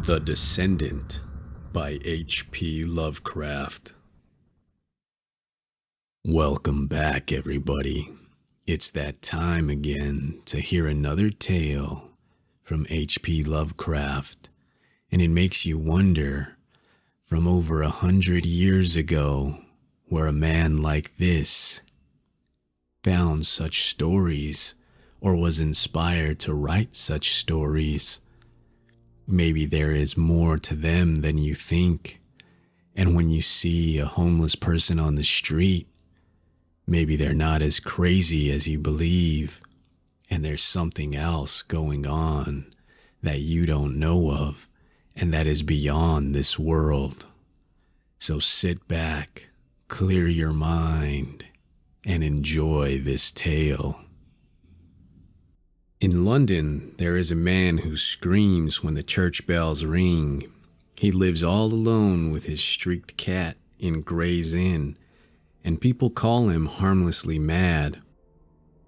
The Descendent by H.P. Lovecraft. Welcome back, everybody. It's that time again to hear another tale from H.P. Lovecraft, and it makes you wonder, from over 100 years ago, where a man like this found such stories or was inspired to write such stories. Maybe there is more to them than you think, and when you see a homeless person on the street, maybe they're not as crazy as you believe, and there's something else going on that you don't know of, and that is beyond this world. So sit back, clear your mind, and enjoy this tale. In London, there is a man who screams when the church bells ring. He lives all alone with his streaked cat in Gray's Inn, and people call him harmlessly mad.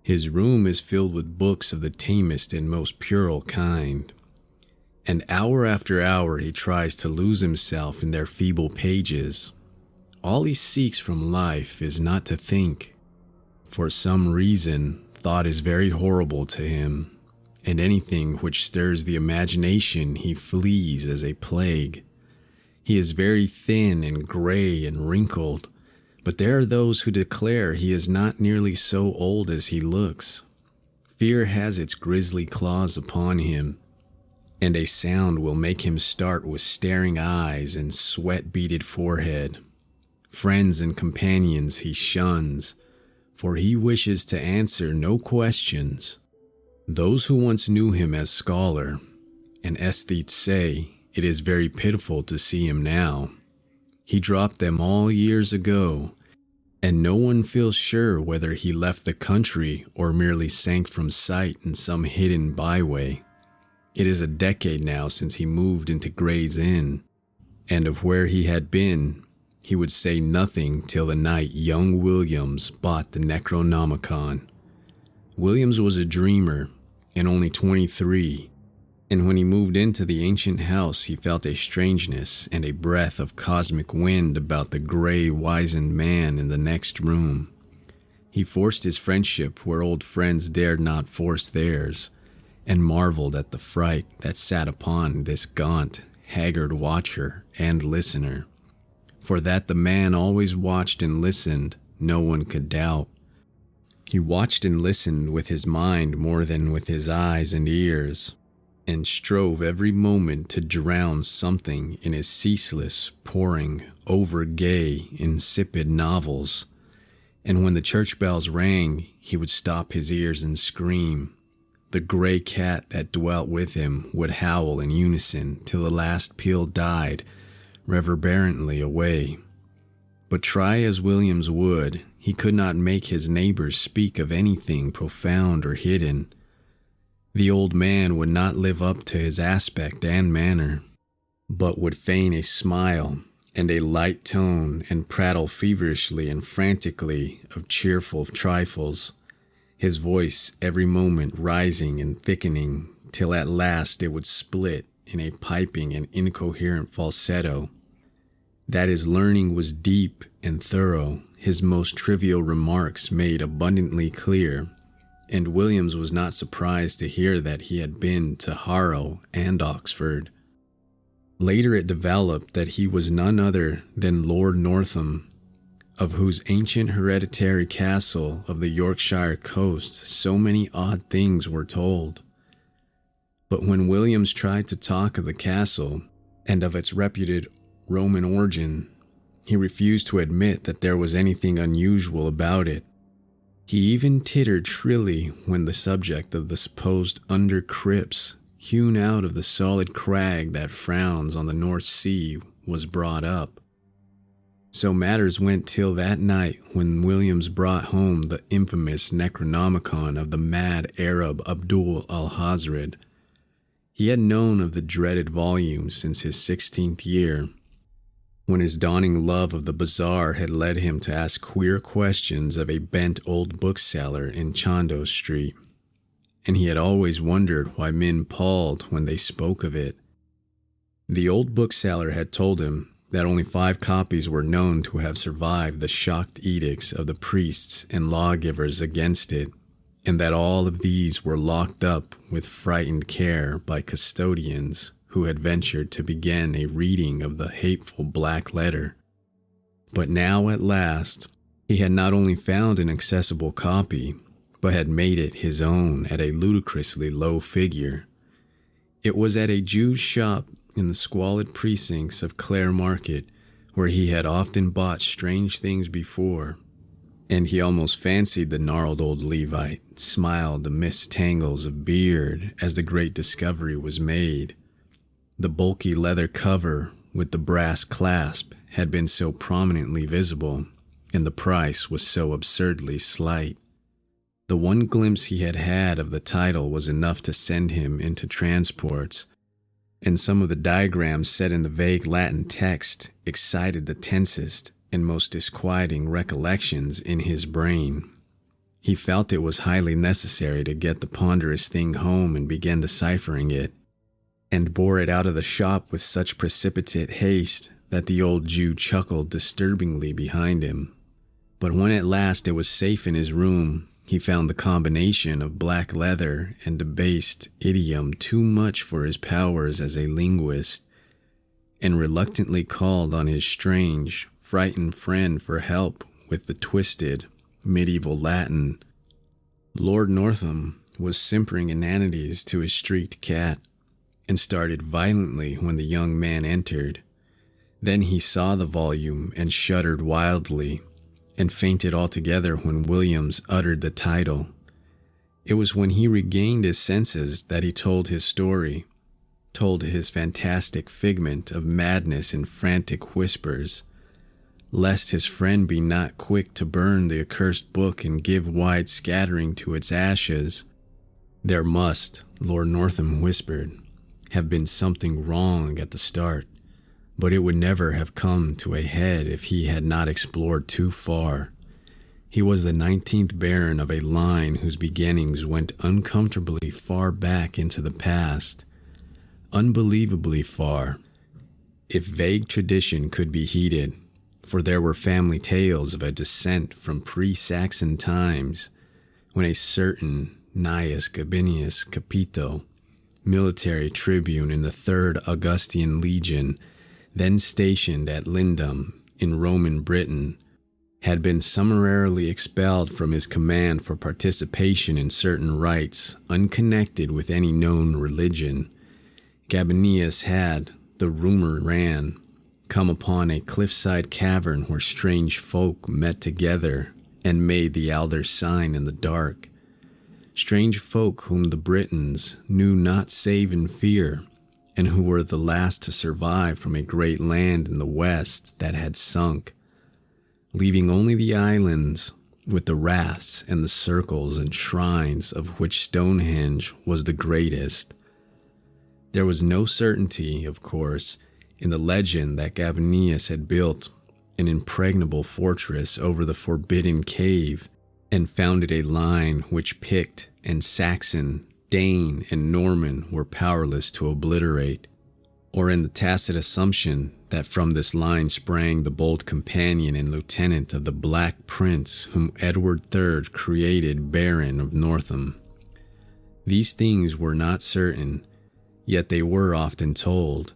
His room is filled with books of the tamest and most puerile kind, and hour after hour he tries to lose himself in their feeble pages. All he seeks from life is not to think. For some reason, thought is very horrible to him, and anything which stirs the imagination he flees as a plague. He is very thin and gray and wrinkled, but there are those who declare he is not nearly so old as he looks. Fear has its grisly claws upon him, and a sound will make him start with staring eyes and sweat-beaded forehead. Friends and companions he shuns, for he wishes to answer no questions. Those who once knew him as scholar and aesthetes say it is very pitiful to see him now. He dropped them all years ago, and no one feels sure whether he left the country or merely sank from sight in some hidden byway. It is a decade now since he moved into Gray's Inn, and of where he had been, he would say nothing till the night young Williams bought the Necronomicon. Williams was a dreamer, and only 23, and when he moved into the ancient house he felt a strangeness and a breath of cosmic wind about the gray, wizened man in the next room. He forced his friendship where old friends dared not force theirs, and marveled at the fright that sat upon this gaunt, haggard watcher and listener. For that the man always watched and listened, no one could doubt. He watched and listened with his mind more than with his eyes and ears, and strove every moment to drown something in his ceaseless, poring, over-gay, insipid novels. And when the church bells rang, he would stop his ears and scream. The gray cat that dwelt with him would howl in unison till the last peal died reverberantly away. But try as Williams would, he could not make his neighbors speak of anything profound or hidden. The old man would not live up to his aspect and manner, but would feign a smile and a light tone and prattle feverishly and frantically of cheerful trifles, his voice every moment rising and thickening till at last it would split in a piping and incoherent falsetto. That his learning was deep and thorough, his most trivial remarks made abundantly clear, and Williams was not surprised to hear that he had been to Harrow and Oxford. Later it developed that he was none other than Lord Northam, of whose ancient hereditary castle of the Yorkshire coast so many odd things were told. But when Williams tried to talk of the castle and of its reputed Roman origin, he refused to admit that there was anything unusual about it. He even tittered shrilly when the subject of the supposed under crypts hewn out of the solid crag that frowns on the North Sea was brought up. So matters went till that night when Williams brought home the infamous Necronomicon of the mad Arab Abdul al-Hazred. He had known of the dreaded volume since his 16th year, when his dawning love of the bazaar had led him to ask queer questions of a bent old bookseller in Chandos Street, and he had always wondered why men palled when they spoke of it. The old bookseller had told him that only 5 copies were known to have survived the shocked edicts of the priests and lawgivers against it, and that all of these were locked up with frightened care by custodians who had ventured to begin a reading of the hateful black letter. But now at last, he had not only found an accessible copy, but had made it his own at a ludicrously low figure. It was at a Jew's shop in the squalid precincts of Clare Market, where he had often bought strange things before, and he almost fancied the gnarled old Levite smiled amidst tangles of beard as the great discovery was made. The bulky leather cover with the brass clasp had been so prominently visible, and the price was so absurdly slight. The one glimpse he had had of the title was enough to send him into transports, and some of the diagrams set in the vague Latin text excited the tensest and most disquieting recollections in his brain. He felt it was highly necessary to get the ponderous thing home and begin deciphering it, and bore it out of the shop with such precipitate haste that the old Jew chuckled disturbingly behind him. But when at last it was safe in his room, he found the combination of black leather and debased idiom too much for his powers as a linguist, and reluctantly called on his strange, frightened friend for help with the twisted, medieval Latin. Lord Northam was simpering inanities to his streaked cat, and started violently when the young man entered. Then he saw the volume and shuddered wildly, and fainted altogether when Williams uttered the title. It was when he regained his senses that he told his story, told his fantastic figment of madness in frantic whispers, lest his friend be not quick to burn the accursed book and give wide scattering to its ashes. There must, Lord Northam whispered, have been something wrong at the start, but it would never have come to a head if he had not explored too far. He was the 19th Baron of a line whose beginnings went uncomfortably far back into the past, unbelievably far, if vague tradition could be heeded, for there were family tales of a descent from pre-Saxon times, when a certain Gnaeus Gabinius Capito, military tribune in the 3rd Augustan Legion, then stationed at Lindum in Roman Britain, had been summarily expelled from his command for participation in certain rites unconnected with any known religion. Gabinius had, the rumor ran, come upon a cliffside cavern where strange folk met together and made the Alder sign in the dark. Strange folk whom the Britons knew not save in fear, and who were the last to survive from a great land in the west that had sunk, leaving only the islands with the raths and the circles and shrines of which Stonehenge was the greatest. There was no certainty, of course, in the legend that Gabinius had built an impregnable fortress over the forbidden cave and founded a line which Pict and Saxon, Dane and Norman were powerless to obliterate, or in the tacit assumption that from this line sprang the bold companion and lieutenant of the Black Prince whom Edward III created Baron of Northam. These things were not certain, yet they were often told,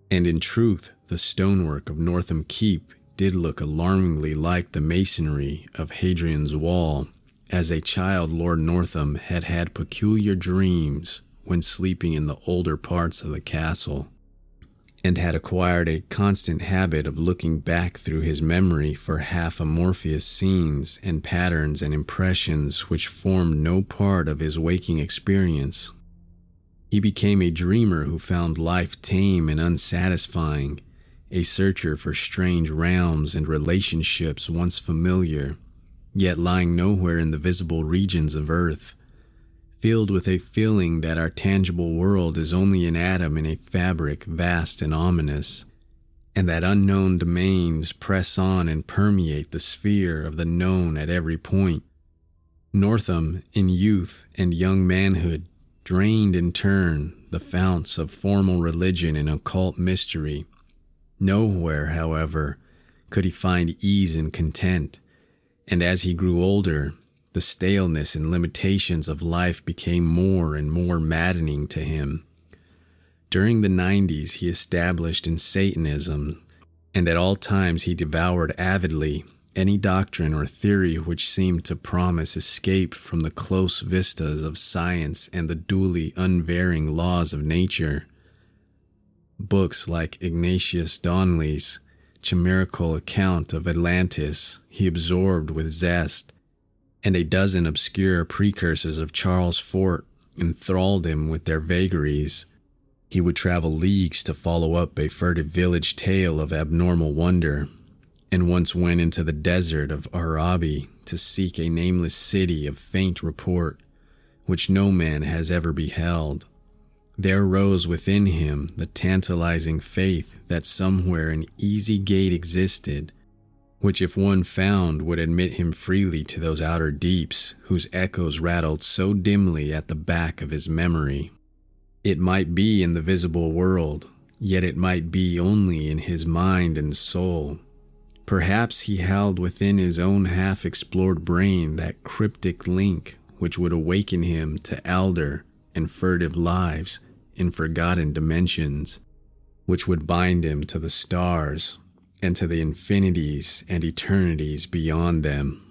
and in truth the stonework of Northam Keep did look alarmingly like the masonry of Hadrian's Wall. As a child, Lord Northam had had peculiar dreams when sleeping in the older parts of the castle, and had acquired a constant habit of looking back through his memory for half-amorphous scenes and patterns and impressions which formed no part of his waking experience. He became a dreamer who found life tame and unsatisfying, a searcher for strange realms and relationships once familiar, yet lying nowhere in the visible regions of earth, filled with a feeling that our tangible world is only an atom in a fabric vast and ominous, and that unknown domains press on and permeate the sphere of the known at every point. Northam, in youth and young manhood, drained in turn the founts of formal religion and occult mystery. Nowhere, however, could he find ease and content, and as he grew older, the staleness and limitations of life became more and more maddening to him. During the 90s, he established in Satanism, and at all times he devoured avidly any doctrine or theory which seemed to promise escape from the close vistas of science and the duly unvarying laws of nature. Books like Ignatius Donnelly's chimerical account of Atlantis he absorbed with zest, and a dozen obscure precursors of Charles Fort enthralled him with their vagaries. He would travel leagues to follow up a furtive village tale of abnormal wonder, and once went into the desert of Arabi to seek a nameless city of faint report, which no man has ever beheld. There rose within him the tantalizing faith that somewhere an easy gate existed, which if one found would admit him freely to those outer deeps whose echoes rattled so dimly at the back of his memory. It might be in the visible world, yet it might be only in his mind and soul. Perhaps he held within his own half-explored brain that cryptic link which would awaken him to elder and furtive lives in forgotten dimensions, which would bind him to the stars and to the infinities and eternities beyond them.